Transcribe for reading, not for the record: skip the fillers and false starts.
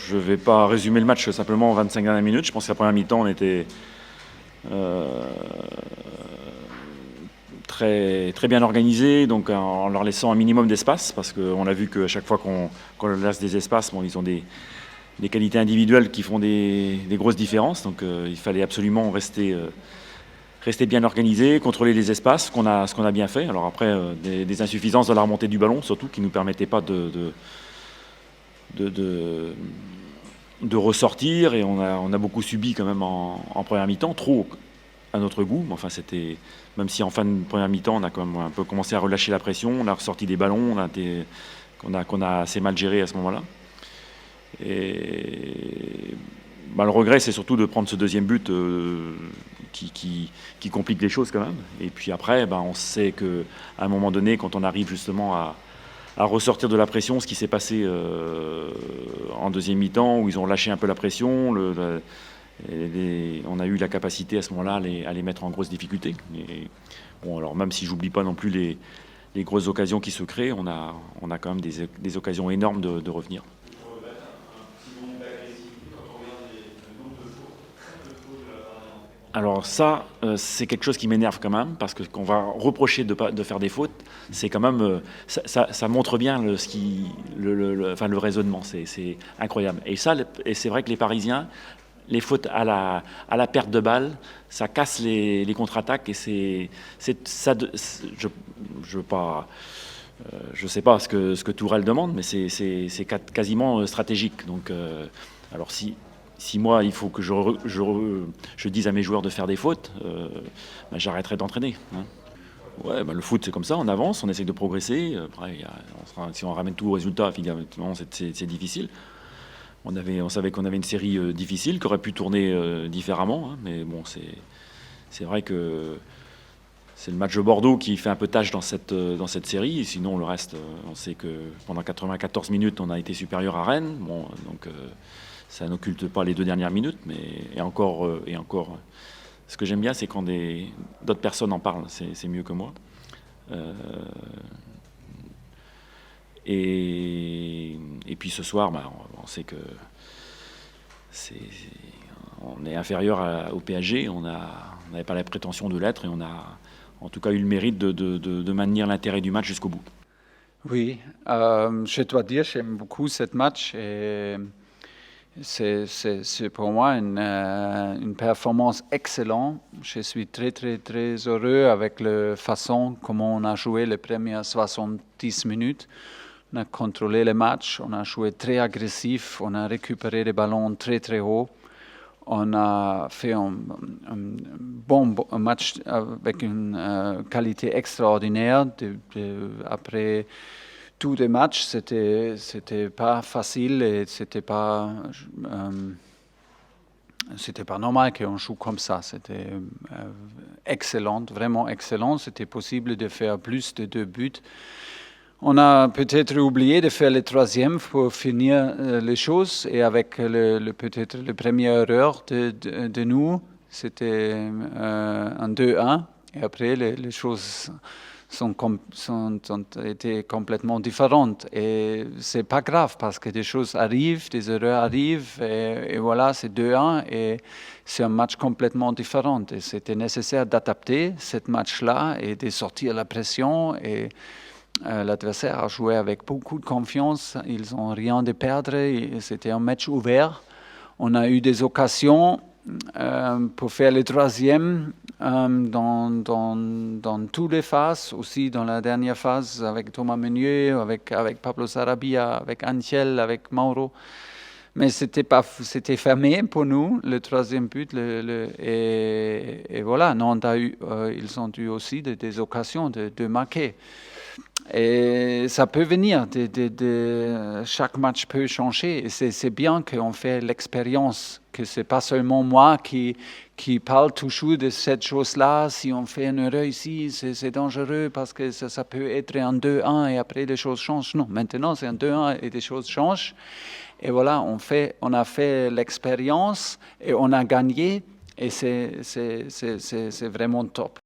Je ne vais pas résumer le match simplement en 25 dernières minutes. Je pense que la première mi-temps, on était très, très bien organisé, donc en leur laissant un minimum d'espace, parce qu'on a vu qu'à chaque fois qu'on leur laisse des espaces, bon, ils ont des qualités individuelles qui font des grosses différences. Donc il fallait absolument rester bien organisé, contrôler les espaces, ce qu'on a bien fait. Alors après, des insuffisances dans la remontée du ballon, surtout, qui ne nous permettaient pas de ressortir, et on a beaucoup subi quand même en première mi-temps, trop à notre goût. Enfin, c'était, même si en fin de première mi-temps, on a quand même un peu commencé à relâcher la pression, on a ressorti des ballons, qu'on a assez mal géré à ce moment-là. Et le regret, c'est surtout de prendre ce deuxième but qui complique les choses quand même. Et puis après, on sait qu'à un moment donné, quand on arrive justement à ressortir de la pression, ce qui s'est passé en deuxième mi-temps, où ils ont lâché un peu la pression, on a eu la capacité à ce moment-là à les mettre en grosse difficulté. Et, bon, alors même si j'oublie pas non plus les grosses occasions qui se créent, on a quand même des occasions énormes de revenir. Alors ça, c'est quelque chose qui m'énerve quand même, parce que qu'on va reprocher de faire des fautes, c'est quand même, ça montre bien le raisonnement, c'est incroyable. Et c'est vrai que les Parisiens, les fautes à la perte de balle, ça casse les contre-attaques, et je sais pas ce que Tourelle demande, mais c'est quasiment stratégique. Donc, alors si moi, il faut que je dise à mes joueurs de faire des fautes, j'arrêterai d'entraîner. Hein. Ouais, le foot, c'est comme ça, on avance, on essaie de progresser. Après, si on ramène tout au résultat, finalement, c'est difficile. On savait qu'on avait une série difficile, qui aurait pu tourner différemment. Hein, mais bon, c'est vrai que c'est le match de Bordeaux qui fait un peu tâche dans cette série. Et sinon, le reste, on sait que pendant 94 minutes, on a été supérieur à Rennes. Bon, donc ça n'occulte pas les 2 dernières minutes, mais et encore. Ce que j'aime bien, c'est quand d'autres personnes en parlent. C'est mieux que moi. Et puis ce soir, on sait que on est inférieur au PSG. On n'avait pas la prétention de l'être, et on a en tout cas eu le mérite de maintenir l'intérêt du match jusqu'au bout. Oui, je dois dire, j'aime beaucoup ce match, et c'est pour moi une performance excellente. Je suis très, très, très heureux avec la façon comment on a joué les premières 70 minutes. On a contrôlé le match, on a joué très agressif, on a récupéré les ballons très, très haut. On a fait un match avec une qualité extraordinaire. Après tous les matchs, c'était pas facile, et c'était pas normal qu'on joue comme ça. C'était excellent, vraiment excellent. C'était possible de faire plus de 2 buts. On a peut-être oublié de faire le 3e pour finir les choses, et avec peut-être la première erreur de nous, c'était un 2-1, et après les choses ont été complètement différentes. Et c'est pas grave, parce que des choses arrivent, des erreurs arrivent, et voilà, c'est 2-1, et c'est un match complètement différent. Et c'était nécessaire d'adapter ce match-là et de sortir la pression. Et l'adversaire a joué avec beaucoup de confiance. Ils n'ont rien de perdre. C'était un match ouvert. On a eu des occasions pour faire le 3e dans toutes les phases, aussi dans la dernière phase avec Thomas Meunier, avec Pablo Sarabia, avec Angel, avec Mauro. Mais c'était fermé pour nous, le 3e but. Et voilà, ils ont eu aussi des occasions de marquer. Et ça peut venir, chaque match peut changer. Et c'est bien qu'on fait l'expérience, que ce n'est pas seulement moi qui parle toujours de cette chose-là. Si on fait une erreur ici, c'est dangereux, parce que ça peut être un 2-1 et après les choses changent. Non, maintenant c'est un 2-1 et les choses changent. Et voilà, on a fait l'expérience et on a gagné, et c'est vraiment top.